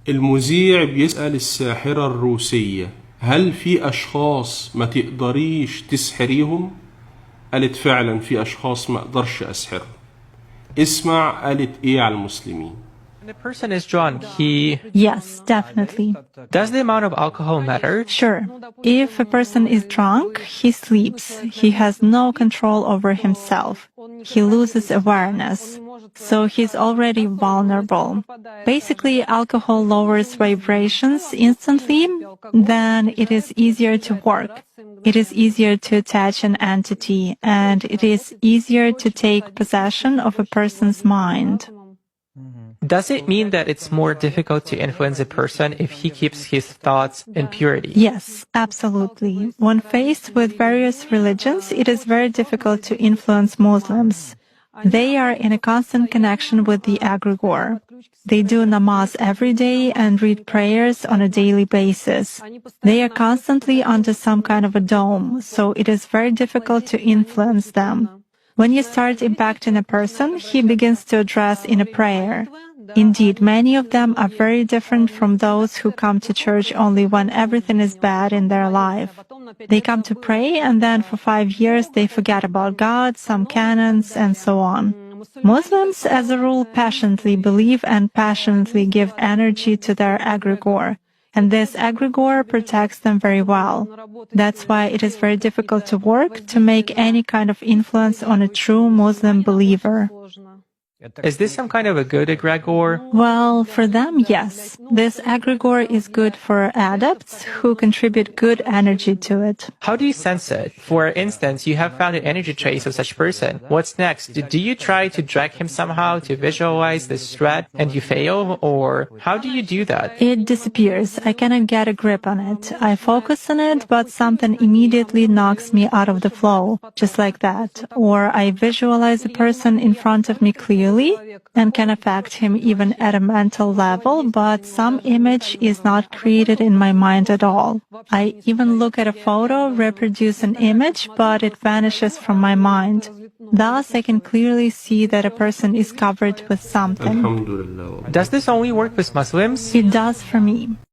المذيع بيسأل الساحرة الروسية: هل في أشخاص ما تقدريش تسحريهم؟ قالت: فعلا في أشخاص ما أقدرش أسحرهم. اسمع قالت إيه على المسلمين. When a person is drunk, he... Yes, definitely. Does the amount of alcohol matter? Sure. If a person is drunk, he sleeps. He has no control over himself. He loses awareness. So he's already vulnerable. Basically, alcohol lowers vibrations instantly, then it is easier to work. It is easier to attach an entity, and it is easier to take possession of a person's mind. Does it mean that it's more difficult to influence a person if he keeps his thoughts in purity? Yes, absolutely. When faced with various religions, it is very difficult to influence Muslims. They are in a constant connection with the egregore. They do namaz every day and read prayers on a daily basis. They are constantly under some kind of a dome, so it is very difficult to influence them. When you start impacting a person, he begins to address in a prayer. Indeed, many of them are very different from those who come to church only when everything is bad in their life. They come to pray and then for 5 years they forget about God, some canons, and so on. Muslims, as a rule, passionately believe and passionately give energy to their egregore. And this egregore protects them very well. That's why it is very difficult to work to make any kind of influence on a true Muslim believer. Is this some kind of a good egregore? Well, for them, yes. This egregore is good for adepts who contribute good energy to it. How do you sense it? For instance, you have found an energy trace of such person. What's next? Do you try to drag him somehow to visualize this threat and you fail? Or how do you do that? It disappears. I cannot get a grip on it. I focus on it, but something immediately knocks me out of the flow, just like that. Or I visualize a person in front of me clearly and can affect him even at a mental level, but some image is not created in my mind at all. I even look at a photo, reproduce an image, but it vanishes from my mind. Thus, I can clearly see that a person is covered with something. Alhamdulillah. Does this only work with Muslims? It does for me.